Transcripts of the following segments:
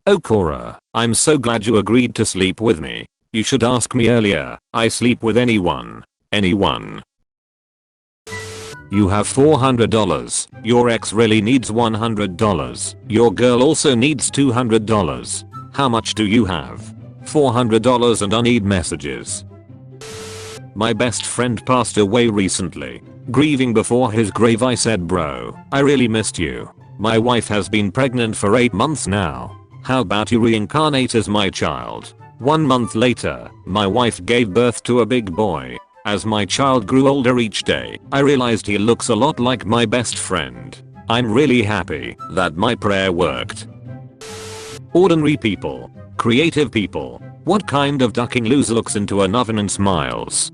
Oh Cora, I'm so glad you agreed to sleep with me. You should ask me earlier. I sleep with anyone. Anyone. You have $400. Your ex really needs $100. Your girl also needs $200. How much do you have? $400 and unread messages. My best friend passed away recently. Grieving before his grave I said, bro, I really missed you. My wife has been pregnant for 8 months now. How about you reincarnate as my child? 1 month later, my wife gave birth to a big boy. As my child grew older each day, I realized he looks a lot like my best friend. I'm really happy that my prayer worked. Ordinary people. Creative people. What kind of ducking loser looks into an oven and smiles?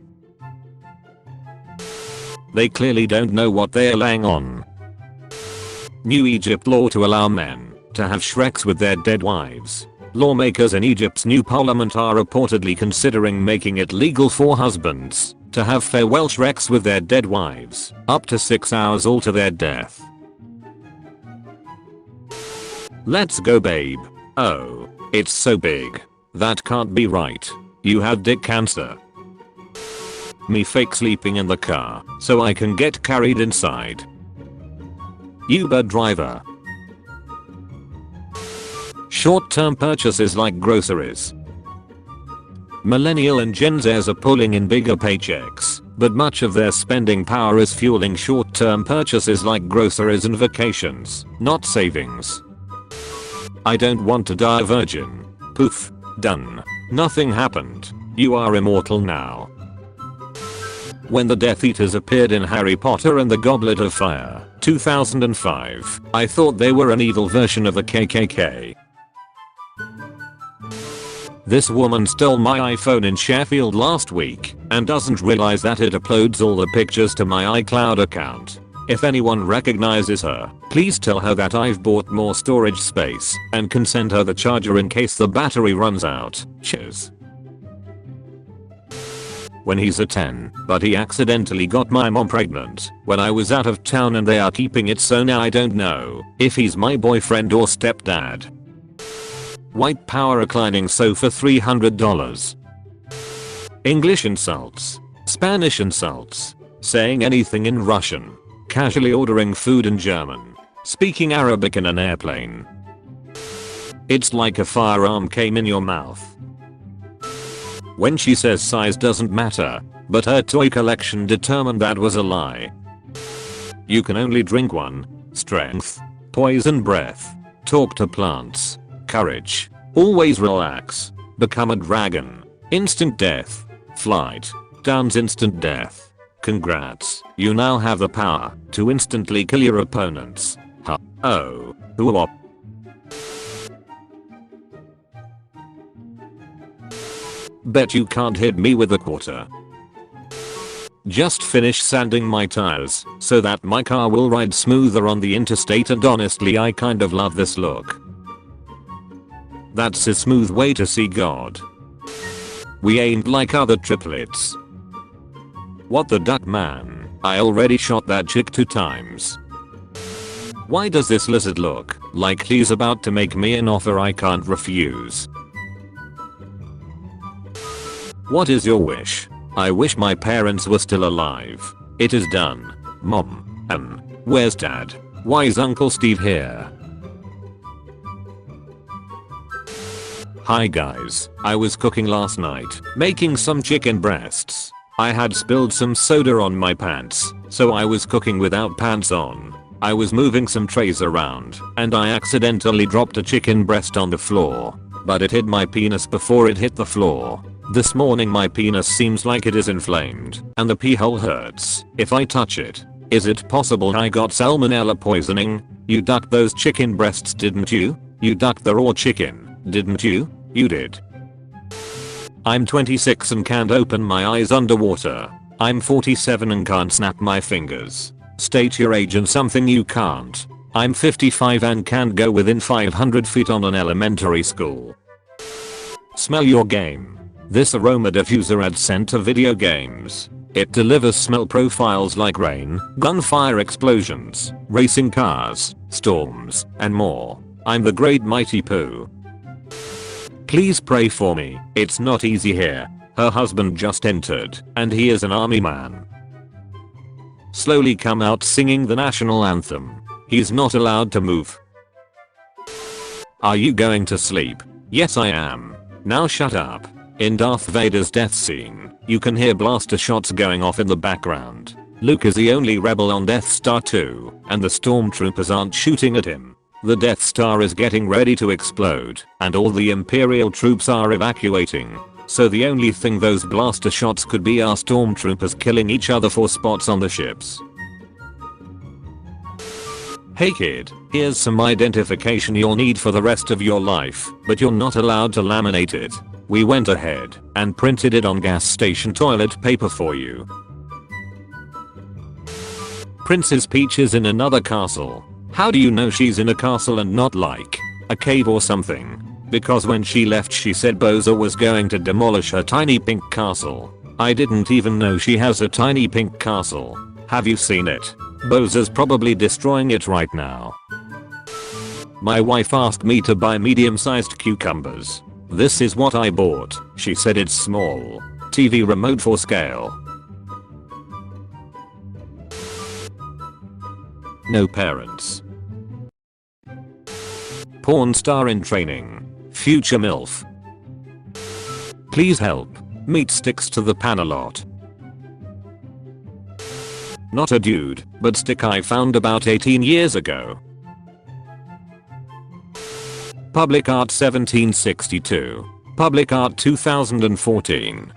They clearly don't know what they're laying on. New Egypt law to allow men to have shreks with their dead wives. Lawmakers in Egypt's new parliament are reportedly considering making it legal for husbands to have farewell shreks with their dead wives, up to 6 hours all to their death. Let's go babe. Oh, it's so big. That can't be right. You have dick cancer. Me fake sleeping in the car so I can get carried inside. Uber driver. Short-term purchases like groceries. Millennial and Gen Zers are pulling in bigger paychecks, but much of their spending power is fueling short-term purchases like groceries and vacations, not savings. I don't want to die a virgin. Poof. Done. Nothing happened. You are immortal now. When the Death Eaters appeared in Harry Potter and the Goblet of Fire, 2005, I thought they were an evil version of the KKK. This woman stole my iPhone in Sheffield last week and doesn't realize that it uploads all the pictures to my iCloud account. If anyone recognizes her, please tell her that I've bought more storage space and can send her the charger in case the battery runs out. Cheers. When he's a 10, but he accidentally got my mom pregnant when I was out of town and they are keeping it, so now I don't know if he's my boyfriend or stepdad. White power reclining sofa $300. English insults. Spanish insults. Saying anything in Russian. Casually ordering food in German. Speaking Arabic in an airplane. It's like a firearm came in your mouth. When she says size doesn't matter, but her toy collection determined that was a lie. You can only drink one. Strength. Poison breath. Talk to plants. Courage. Always relax. Become a dragon. Instant death. Flight. Downs instant death. Congrats. You now have the power to instantly kill your opponents. Ha. Oh. Whoop. Bet you can't hit me with a quarter. Just finished sanding my tires so that my car will ride smoother on the interstate, and honestly I kind of love this look. That's a smooth way to see God. We ain't like other triplets. What the duck, man? I already shot that chick 2 times. Why does this lizard look like he's about to make me an offer I can't refuse? What is your wish? I wish my parents were still alive. It is done. Mom. Where's dad? Why is Uncle Steve here? Hi guys, I was cooking last night, making some chicken breasts. I had spilled some soda on my pants, so I was cooking without pants on. I was moving some trays around, and I accidentally dropped a chicken breast on the floor, but it hit my penis before it hit the floor. This morning my penis seems like it is inflamed, and the pee hole hurts if I touch it. Is it possible I got salmonella poisoning? You ducked those chicken breasts, didn't you? You ducked the raw chicken, didn't you? You did. I'm 26 and can't open my eyes underwater. I'm 47 and can't snap my fingers. State your age and something you can't. I'm 55 and can't go within 500 feet on an elementary school. Smell your game. This aroma diffuser adds scent to video games. It delivers smell profiles like rain, gunfire explosions, racing cars, storms, and more. I'm the great mighty poo. Please pray for me. It's not easy here. Her husband just entered, and he is an army man. Slowly come out singing the national anthem. He's not allowed to move. Are you going to sleep? Yes I am. Now shut up. In Darth Vader's death scene, you can hear blaster shots going off in the background. Luke is the only rebel on Death Star 2, and the stormtroopers aren't shooting at him. The Death Star is getting ready to explode, and all the Imperial troops are evacuating. So the only thing those blaster shots could be are stormtroopers killing each other for spots on the ships. Hey kid, here's some identification you'll need for the rest of your life, but you're not allowed to laminate it. We went ahead and printed it on gas station toilet paper for you. Princess Peach is in another castle. How do you know she's in a castle and not like a cave or something? Because when she left she said Bowser was going to demolish her tiny pink castle. I didn't even know she has a tiny pink castle. Have you seen it? Bowser's probably destroying it right now. My wife asked me to buy medium-sized cucumbers. This is what I bought. She said it's small. TV remote for scale. No parents. Porn star in training. Future MILF. Please help. Meat sticks to the pan a lot. Not a dude, but stick I found about 18 years ago. Public Art 1762. Public Art 2014.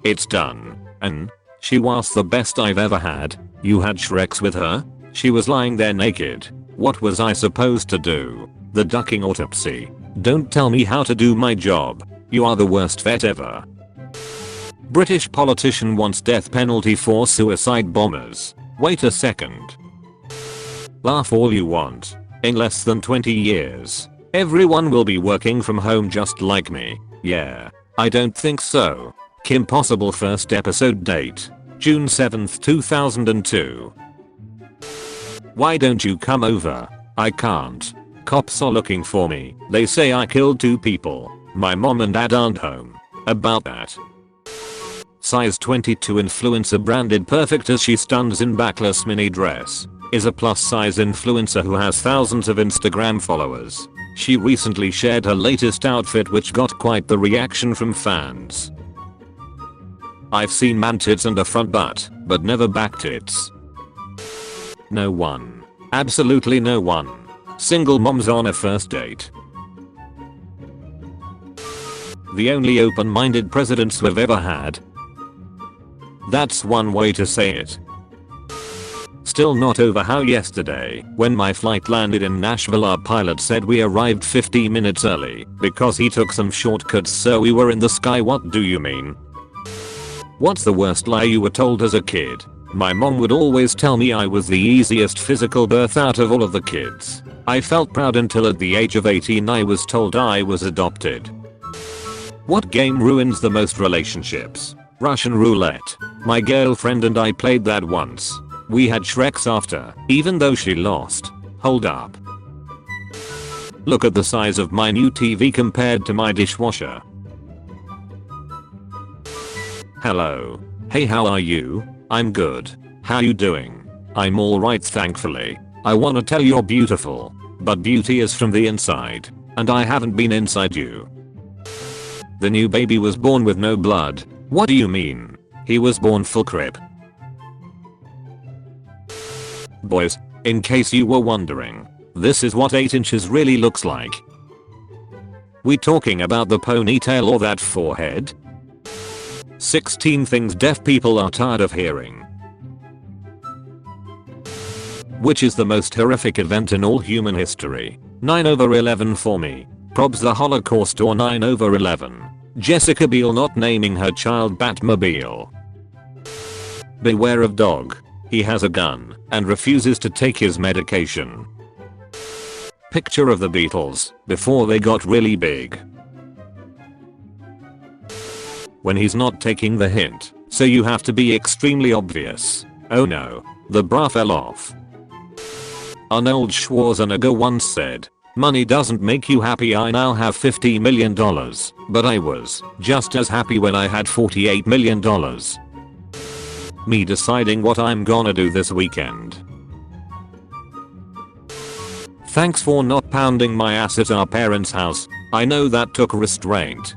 It's done. And she was the best I've ever had. You had Shreks with her? She was lying there naked. What was I supposed to do? The ducking autopsy. Don't tell me how to do my job. You are the worst vet ever. British politician wants death penalty for suicide bombers. Wait a second. Laugh all you want. In less than 20 years, everyone will be working from home just like me. Yeah, I don't think so. Kim Possible first episode date, June 7th 2002. Why don't you come over? I can't. Cops are looking for me. They say I killed 2 people. My mom and dad aren't home. About that. Size 22 influencer branded perfect as she stuns in backless mini dress. Is a plus size influencer who has thousands of Instagram followers. She recently shared her latest outfit which got quite the reaction from fans. I've seen man tits and a front butt, but never back tits. No one. Absolutely no one. Single moms on a first date. The only open-minded presidents we've ever had. That's one way to say it. Still not over how yesterday, when my flight landed in Nashville, our pilot said we arrived 50 minutes early because he took some shortcuts so we were in the sky. What do you mean? What's the worst lie you were told as a kid? My mom would always tell me I was the easiest physical birth out of all of the kids. I felt proud until at the age of 18 I was told I was adopted. What game ruins the most relationships? Russian roulette. My girlfriend and I played that once. We had Shreks after, even though she lost. Hold up. Look at the size of my new TV compared to my dishwasher. Hello. Hey, how are you? I'm good. How you doing? I'm alright thankfully. I wanna tell you're beautiful. But beauty is from the inside. And I haven't been inside you. The new baby was born with no blood. What do you mean? He was born full crib. Boys, in case you were wondering, this is what 8 inches really looks like. We talking about the ponytail or that forehead? 16 things deaf people are tired of hearing. Which is the most horrific event in all human history? 9/11 for me. Probs the Holocaust or 9/11. Jessica Biel not naming her child Batmobile. Beware of dog. He has a gun and refuses to take his medication. Picture of the Beatles before they got really big. When he's not taking the hint, so you have to be extremely obvious. Oh no, the bra fell off. Arnold Schwarzenegger once said, Money doesn't make you happy. I now have $50 million, but I was just as happy when I had $48 million. Me deciding what I'm gonna do this weekend. Thanks for not pounding my ass at our parents' house. I know that took restraint.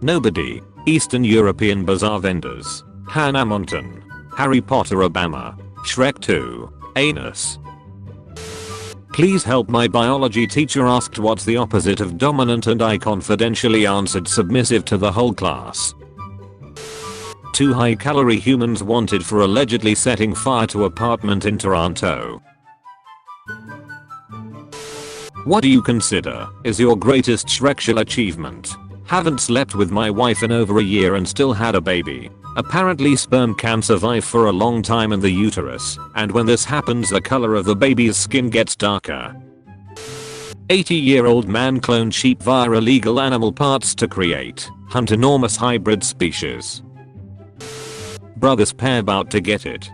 Nobody. Eastern European bazaar vendors. Hannah Mountain. Harry Potter Obama. Shrek 2. Anus. Please help, my biology teacher asked what's the opposite of dominant and I confidentially answered submissive to the whole class. 2 high-calorie humans wanted for allegedly setting fire to apartment in Toronto. What do you consider is your greatest Shrekshal achievement? Haven't slept with my wife in over a year and still had a baby. Apparently sperm can survive for a long time in the uterus, and when this happens the color of the baby's skin gets darker. 80-year-old man cloned sheep via illegal animal parts to create, hunt enormous hybrid species. Brothers pair about to get it.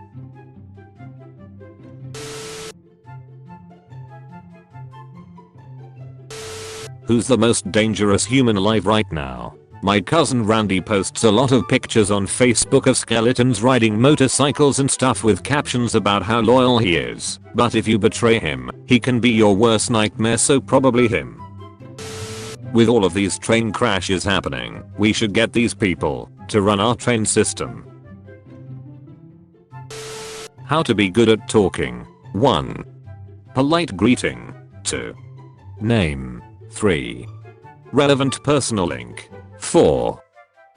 Who's the most dangerous human alive right now? My cousin Randy posts a lot of pictures on Facebook of skeletons riding motorcycles and stuff with captions about how loyal he is. But if you betray him, he can be your worst nightmare, so probably him. With all of these train crashes happening, we should get these people to run our train system. How to be good at talking. 1. Polite greeting. 2. Name. 3. Relevant personal link. 4.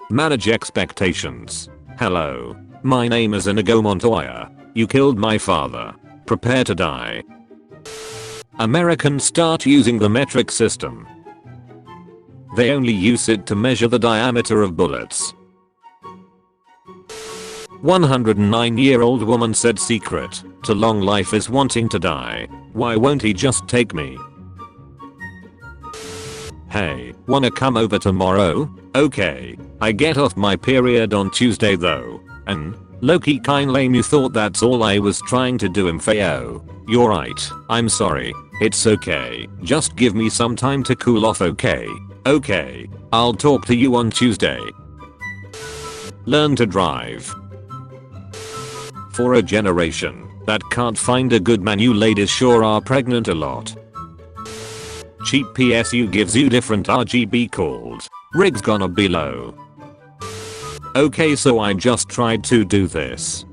Manage expectations. Hello. My name is Inigo Montoya. You killed my father. Prepare to die. Americans start using the metric system. They only use it to measure the diameter of bullets. 109-year-old woman said secret to long life is wanting to die. Why won't he just take me? Hey, wanna come over tomorrow? Okay. I get off my period on Tuesday though. And low-key kinda lame, you thought that's all I was trying to do, Mfao. You're right. I'm sorry. It's okay. Just give me some time to cool off, okay? Okay. I'll talk to you on Tuesday. Learn to drive. For a generation that can't find a good man, you ladies sure are pregnant a lot. Cheap PSU gives you different RGB calls. Rig's gonna be low. Okay, so I just tried to do this.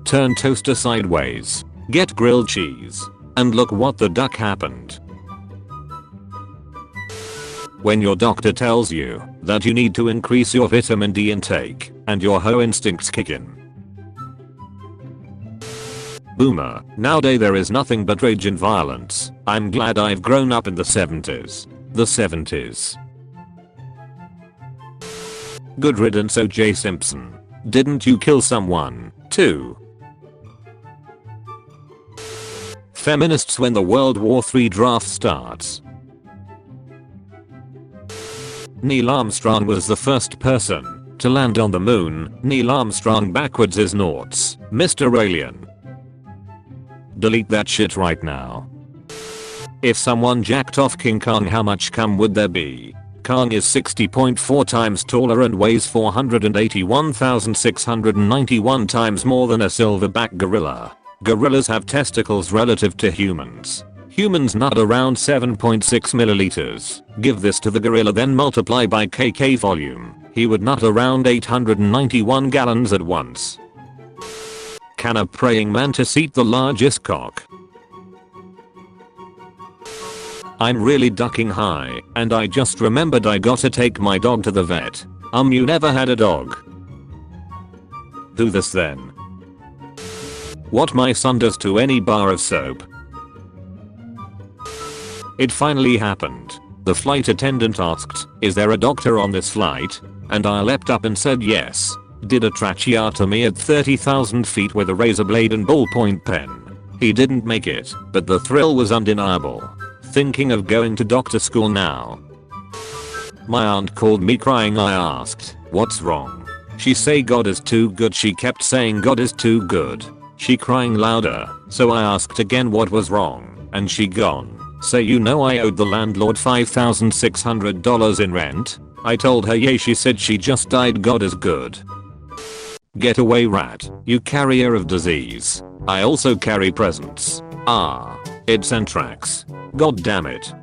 Turn toaster sideways. Get grilled cheese. And look what the duck happened. When your doctor tells you that you need to increase your vitamin D intake and your hoe instincts kick in. Boomer. Nowadays there is nothing but rage and violence. I'm glad I've grown up in the 70s. The 70s. Good riddance, O.J. Simpson. Didn't you kill someone, too? Feminists when the World War III draft starts. Neil Armstrong was the first person to land on the moon. Neil Armstrong backwards is noughts. Mr. Alien. Delete that shit right now. If someone jacked off King Kong, how much cum would there be? Kong is 60.4 times taller and weighs 481,691 times more than a silverback gorilla. Gorillas have testicles relative to humans. Humans nut around 7.6 milliliters. Give this to the gorilla, then multiply by kk volume. He would nut around 891 gallons at once. Can a praying mantis eat the largest cock? I'm really ducking high, and I just remembered I gotta take my dog to the vet. You never had a dog? Who this then? What my son does to any bar of soap. It finally happened. The flight attendant asked, "Is there a doctor on this flight?" And I leapt up and said yes. Did a tracheotomy at 30,000 feet with a razor blade and ballpoint pen. He didn't make it, but the thrill was undeniable. Thinking of going to doctor school now. My aunt called me crying. I asked, "What's wrong?" She say God is too good. She kept saying God is too good. She crying louder, so I asked again what was wrong. and she gone. So you know I owed the landlord $5,600 in rent? I told her yay, she said she just died, God is good. Get away rat, you carrier of disease. I also carry presents. Ah, it's anthrax. God damn it.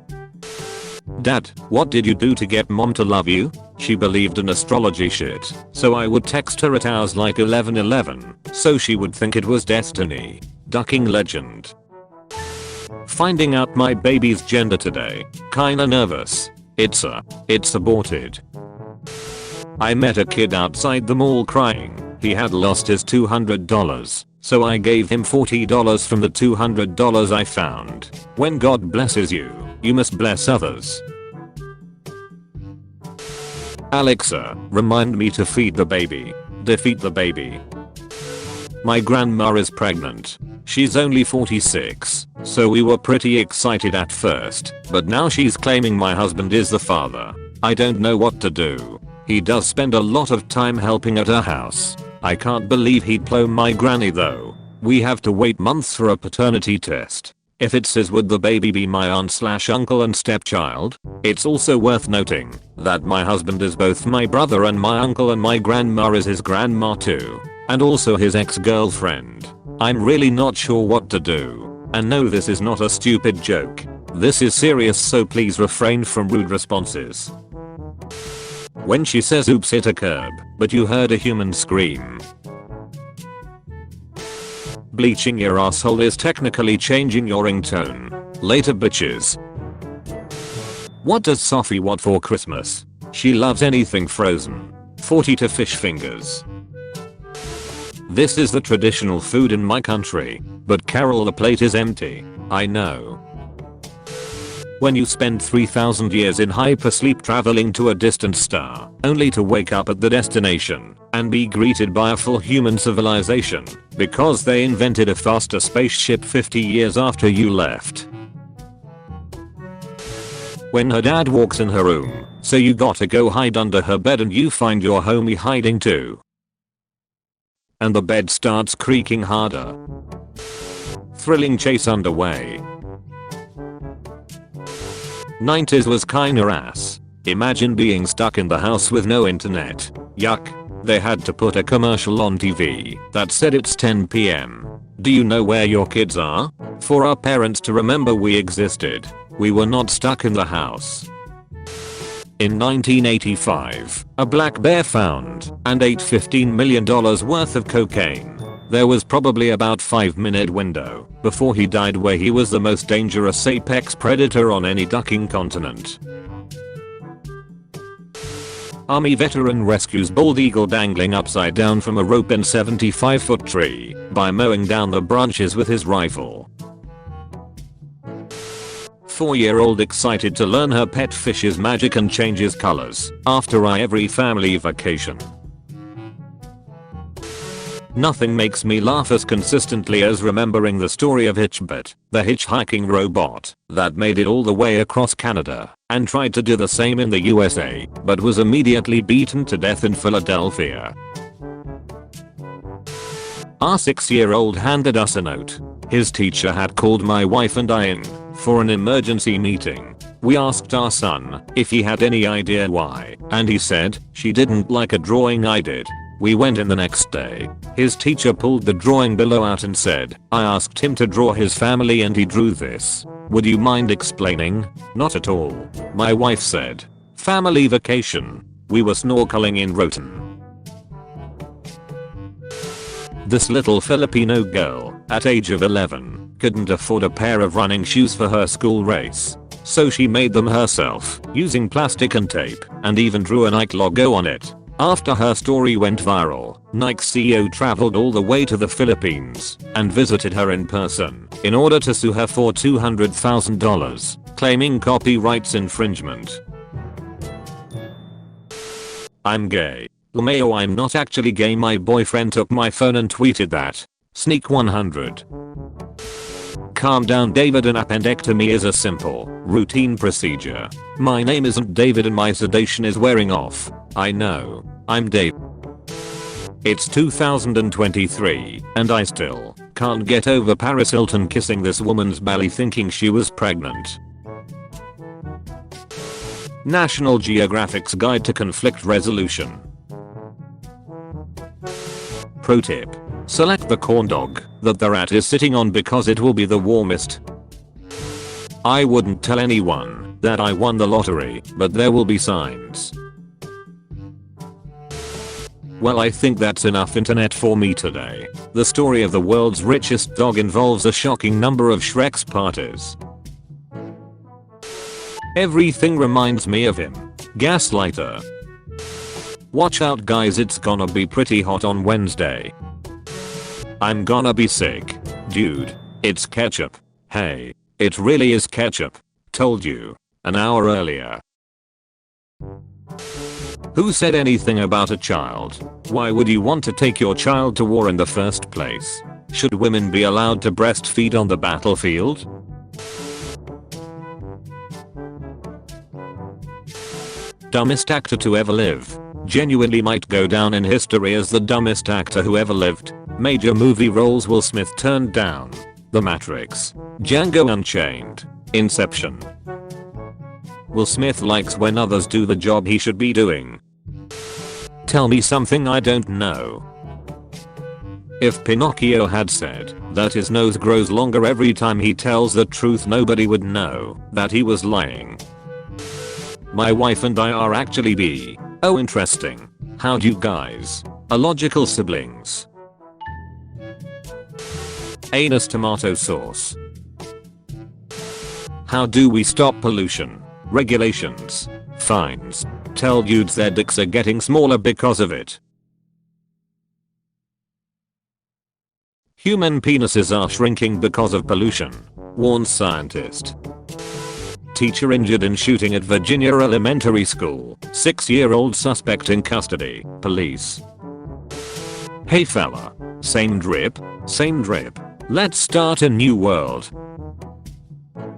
Dad, what did you do to get mom to love you? She believed in astrology shit, so I would text her at hours like 11:11, so she would think it was destiny. Ducking legend. Finding out my baby's gender today. Kinda nervous. It's aborted. I met a kid outside the mall crying. He had lost his $200, so I gave him $40 from the $200 I found. When God blesses you, you must bless others. Alexa, remind me to feed the baby. Defeat the baby. My grandma is pregnant. She's only 46, so we were pretty excited at first, but now she's claiming my husband is the father. I don't know what to do. He does spend a lot of time helping at her house. I can't believe he'd plow my granny though. We have to wait months for a paternity test. If it says would the baby be my aunt/uncle and stepchild? It's also worth noting that my husband is both my brother and my uncle, and my grandma is his grandma too, and also his ex-girlfriend. I'm really not sure what to do. And no, this is not a stupid joke. This is serious, so please refrain from rude responses. When she says oops, hit a curb, but you heard a human scream. Bleaching your asshole is technically changing your ringtone. Later bitches. What does Sophie want for Christmas? She loves anything frozen. 40 to fish fingers. This is the traditional food in my country, but Carol, the plate is empty. I know. When you spend 3,000 years in hypersleep traveling to a distant star, only to wake up at the destination and be greeted by a full human civilization because they invented a faster spaceship 50 years after you left. When her dad walks in her room, so you gotta go hide under her bed and you find your homie hiding too. And the bed starts creaking harder. Thrilling chase underway. 90s was kinda ass. Imagine being stuck in the house with no internet. Yuck. They had to put a commercial on TV that said it's 10 PM. Do you know where your kids are? For our parents to remember we existed. We were not stuck in the house. In 1985, a black bear found and ate $15 million worth of cocaine. There was probably about 5-minute window before he died where he was the most dangerous apex predator on any ducking continent. Army veteran rescues bald eagle dangling upside down from a rope in 75-foot tree by mowing down the branches with his rifle. 4-year-old excited to learn her pet fish is magic and changes colors after every family vacation. Nothing makes me laugh as consistently as remembering the story of Hitchbit, the hitchhiking robot that made it all the way across Canada and tried to do the same in the USA, but was immediately beaten to death in Philadelphia. Our 6-year-old handed us a note. His teacher had called my wife and I in for an emergency meeting. We asked our son if he had any idea why, and he said she didn't like a drawing I did. We went in the next day. His teacher pulled the drawing below out and said, I asked him to draw his family and he drew this. Would you mind explaining? Not at all. My wife said. Family vacation. We were snorkeling in Roten. This little Filipino girl, at age of 11, couldn't afford a pair of running shoes for her school race. So she made them herself, using plastic and tape, and even drew a Nike logo on it. After her story went viral, Nike CEO traveled all the way to the Philippines and visited her in person in order to sue her for $200,000, claiming copyrights infringement. I'm gay. Lumeo, I'm not actually gay. My boyfriend took my phone and tweeted that. Sneak 100. Calm down David, an appendectomy is a simple, routine procedure. My name isn't David and my sedation is wearing off. I know. I'm Dave. It's 2023 and I still Can't get over Paris Hilton kissing this woman's belly thinking she was pregnant. National Geographic's Guide to Conflict Resolution. Pro tip. Select the corn dog that the rat is sitting on because it will be the warmest. I wouldn't tell anyone that I won the lottery, but there will be signs. Well, I think that's enough internet for me today. The story of the world's richest dog involves a shocking number of Shrek's parties. Everything reminds me of him. Gaslighter. Watch out guys, it's gonna be pretty hot on Wednesday. I'm gonna be sick. Dude, it's ketchup. Hey, it really is ketchup. Told you. An hour earlier. Who said anything about a child? Why would you want to take your child to war in the first place? Should women be allowed to breastfeed on the battlefield? Dumbest actor to ever live. Genuinely might go down in history as the dumbest actor who ever lived. Major movie roles Will Smith turned down. The Matrix. Django Unchained. Inception. Will Smith likes when others do the job he should be doing. Tell me something I don't know. If Pinocchio had said that his nose grows longer every time he tells the truth, nobody would know that he was lying. My wife and I are actually bi. Oh, interesting. How'd you guys? Illogical siblings. Anus tomato sauce. How do we stop pollution? Regulations. Fines. Tell dudes their dicks are getting smaller because of it. Human penises are shrinking because of pollution. Warns scientist. Teacher injured in shooting at Virginia Elementary School. 6-year-old suspect in custody. Police. Hey fella. Same drip? Same drip. Let's start a new world.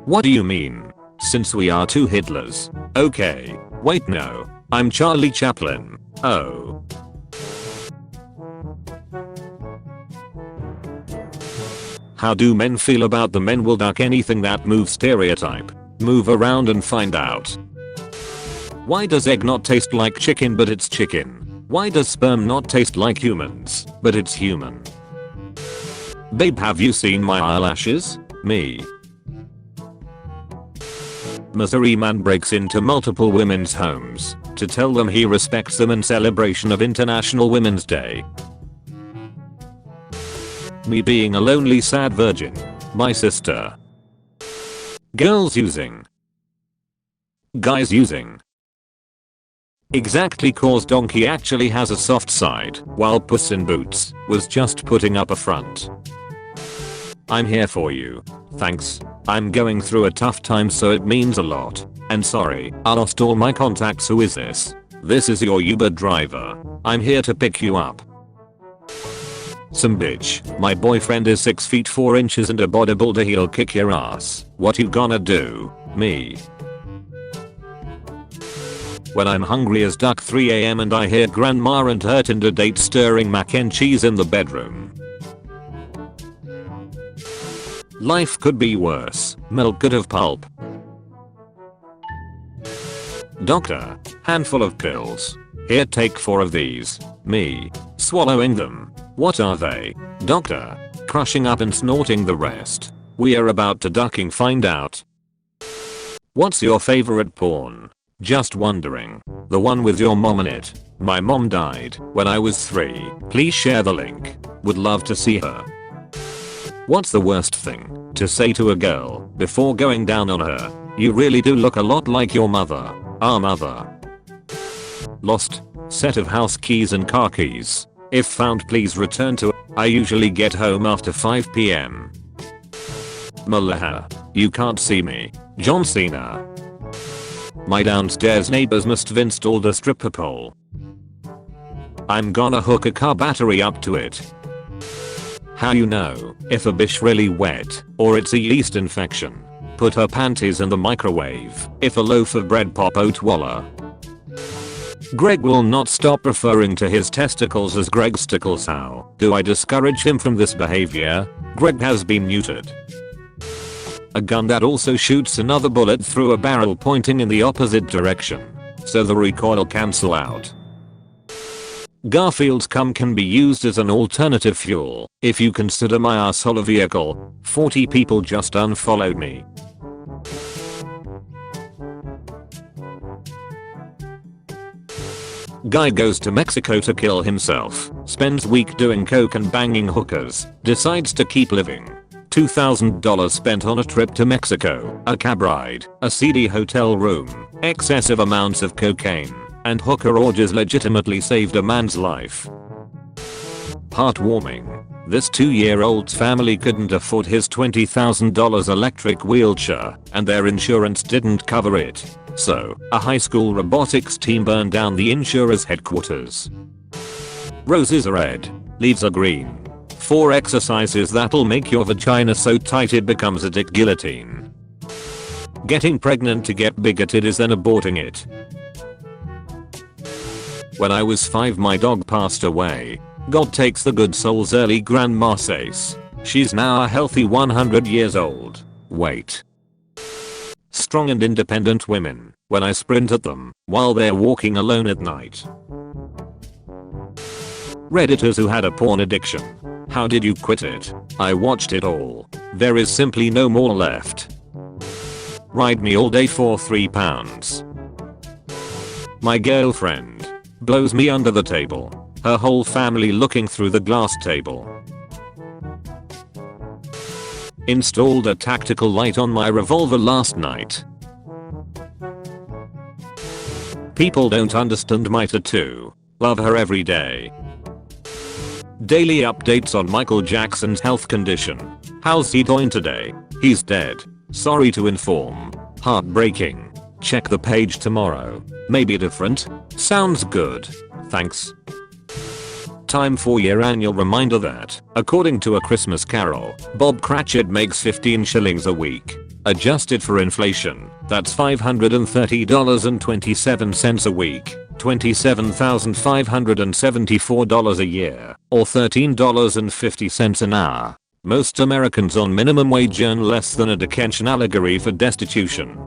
What do you mean? Since we are two Hitlers. Okay. Wait, no. I'm Charlie Chaplin. Oh. How do men feel about the men will duck anything that moves? Stereotype. Move around and find out. Why does egg not taste like chicken but it's chicken? Why does sperm not taste like humans but it's human? Babe, have you seen my eyelashes? Me. Missouri man breaks into multiple women's homes to tell them he respects them in celebration of International Women's Day. Me being a lonely sad virgin. My sister. Girls using. Guys using. Exactly, cause donkey actually has a soft side while Puss in Boots was just putting up a front. I'm here for you. Thanks. I'm going through a tough time so it means a lot. And sorry, I lost all my contacts. Who is this? This is your Uber driver. I'm here to pick you up. Some bitch. My boyfriend is 6 feet 4 inches and a bodybuilder, he'll kick your ass. What you gonna do? Me. When I'm hungry as duck 3 AM and I hear grandma and her Tinder date stirring mac and cheese in the bedroom. Life could be worse. Milk could have pulp. Doctor. Handful of pills. Here, take 4 of these. Me. Swallowing them. What are they? Doctor. Crushing up and snorting the rest. We are about to ducking find out. What's your favorite porn? Just wondering. The one with your mom in it. My mom died when I was 3. Please share the link. Would love to see her. What's the worst thing to say to a girl before going down on her? You really do look a lot like your mother. Our mother. Lost. Set of house keys and car keys. If found, please return to. I usually get home after 5 PM. Malaha. You can't see me. John Cena. My downstairs neighbors must have installed a stripper pole. I'm gonna hook a car battery up to it. How you know if a bish really wet or it's a yeast infection? Put her panties in the microwave. If a loaf of bread pop out walla. Greg will not stop referring to his testicles as Greg's-ticles. How do I discourage him from this behavior? Greg has been muted. A gun that also shoots another bullet through a barrel pointing in the opposite direction, so the recoil cancel out. Garfield's cum can be used as an alternative fuel. If you consider my asshole a vehicle, 40 people just unfollowed me. Guy goes to Mexico to kill himself, spends week doing coke and banging hookers, decides to keep living. $2,000 spent on a trip to Mexico, a cab ride, a seedy hotel room, excessive amounts of cocaine, and hooker orgies legitimately saved a man's life. Heartwarming. This 2-year-old's family couldn't afford his $20,000 electric wheelchair, and their insurance didn't cover it. So, a high school robotics team burned down the insurer's headquarters. Roses are red, leaves are green. 4 exercises that'll make your vagina so tight it becomes a dick guillotine. Getting pregnant to get bigoted is then aborting it. When I was 5 my dog passed away. God takes the good soul's early grandma says. She's now a healthy 100 years old. Wait. Strong and independent women, when I sprint at them, while they're walking alone at night. Redditors who had a porn addiction. How did you quit it? I watched it all. There is simply no more left. Ride me all day for £3. My girlfriend blows me under the table. Her whole family looking through the glass table. Installed a tactical light on my revolver last night. People don't understand my tattoo. Love her every day. Daily updates on Michael Jackson's health condition. How's he doing today? He's dead. Sorry to inform. Heartbreaking. Check the page tomorrow. Maybe different? Sounds good. Thanks. Time for your annual reminder that, according to A Christmas Carol, Bob Cratchit makes 15 shillings a week. Adjusted for inflation, that's $530.27 a week, $27,574 a year, or $13.50 an hour. Most Americans on minimum wage earn less than a Dickensian allegory for destitution.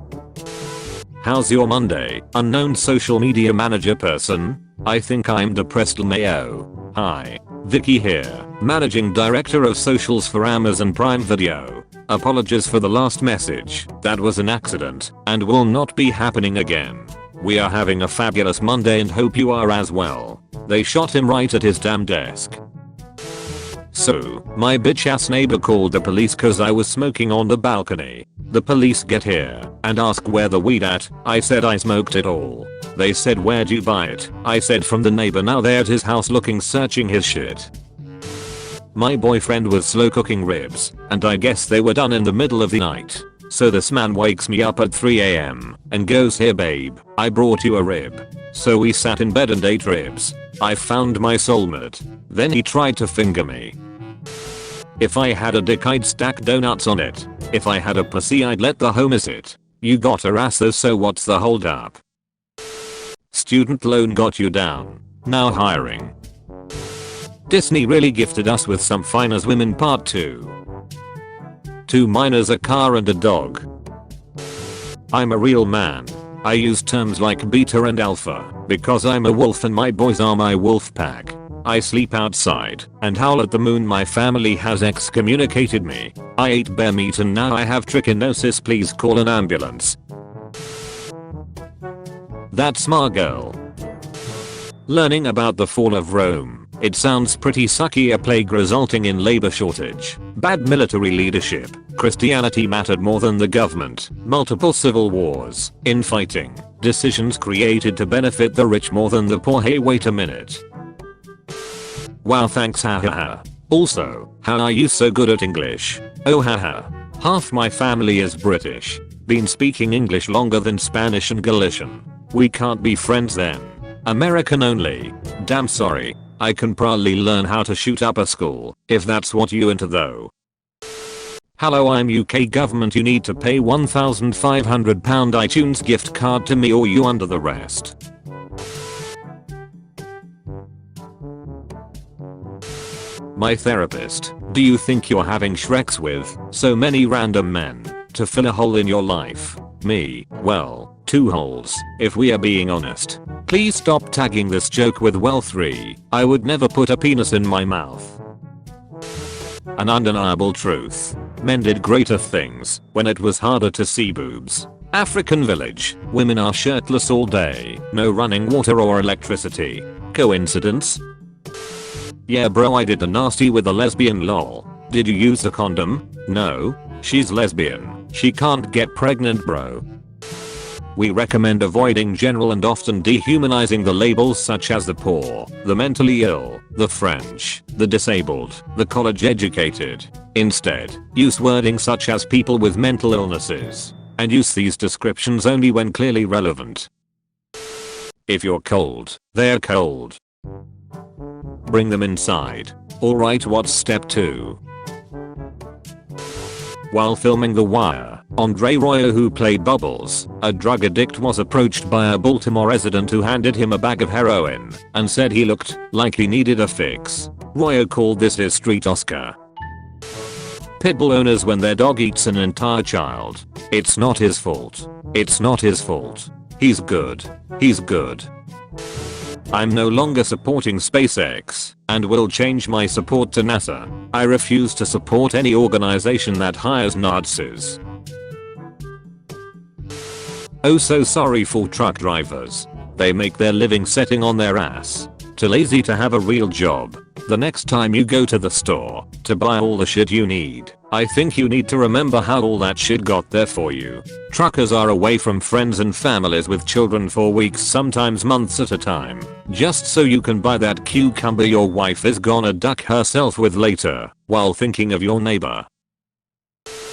How's your Monday, unknown social media manager person? I think I'm depressed LMAO. Hi, Vicky here, managing director of socials for Amazon Prime Video. Apologies for the last message, that was an accident, and will not be happening again. We are having a fabulous Monday and hope you are as well. They shot him right at his damn desk. So, my bitch ass neighbor called the police cause I was smoking on the balcony. The police get here and ask where the weed at. I said I smoked it all. They said where'd you buy it? I said from the neighbor. Now they're at his house looking searching his shit. My boyfriend was slow cooking ribs and I guess they were done in the middle of the night. So this man wakes me up at 3 AM and goes, here babe, I brought you a rib. So we sat in bed and ate ribs. I found my soulmate. Then he tried to finger me. If I had a dick I'd stack donuts on it. If I had a pussy I'd let the homies it. You got her ass though, so what's the hold up? Student loan got you down. Now hiring. Disney really gifted us with some fine as women part 2. 2 minors, a car and a dog. I'm a real man. I use terms like beta and alpha because I'm a wolf and my boys are my wolf pack. I sleep outside and howl at the moon. My family has excommunicated me. I ate bear meat and now I have trichinosis. Please call an ambulance. That's my girl. Learning about the fall of Rome. It sounds pretty sucky. A plague resulting in labor shortage, bad military leadership, Christianity mattered more than the government, multiple civil wars, infighting, decisions created to benefit the rich more than the poor. Hey wait a minute. Wow, thanks hahaha. Also, how are you so good at English? Oh haha. Half my family is British. Been speaking English longer than Spanish and Galician. We can't be friends then. American only. Damn sorry. I can probably learn how to shoot up a school, if that's what you into though. Hello, I'm UK government. You need to pay £1,500 iTunes gift card to me or you under the rest. My therapist, do you think you're having Shreks with so many random men to fill a hole in your life? Me, well, 2 holes, if we are being honest. Please stop tagging this joke with well 3. I would never put a penis in my mouth. An undeniable truth. Men did greater things when it was harder to see boobs. African village, women are shirtless all day, no running water or electricity. Coincidence? Yeah bro, I did a nasty with a lesbian lol. Did you use a condom? No, she's lesbian. She can't get pregnant bro. We recommend avoiding general and often dehumanizing the labels such as the poor, the mentally ill, the French, the disabled, the college educated. Instead, use wording such as people with mental illnesses, and use these descriptions only when clearly relevant. If you're cold, they're cold. Bring them inside. Alright, what's step 2? While filming The Wire, Andre Royer, who played Bubbles, a drug addict, was approached by a Baltimore resident who handed him a bag of heroin and said he looked like he needed a fix. Royer called this his street Oscar. Pitbull owners when their dog eats an entire child. It's not his fault. It's not his fault. He's good. He's good. I'm no longer supporting SpaceX and will change my support to NASA. I refuse to support any organization that hires Nazis. Oh, so sorry for truck drivers. They make their living sitting on their ass. Too lazy to have a real job. The next time you go to the store to buy all the shit you need, I think you need to remember how all that shit got there for you. Truckers are away from friends and families with children for weeks, sometimes months at a time, just so you can buy that cucumber your wife is gonna duck herself with later, while thinking of your neighbor.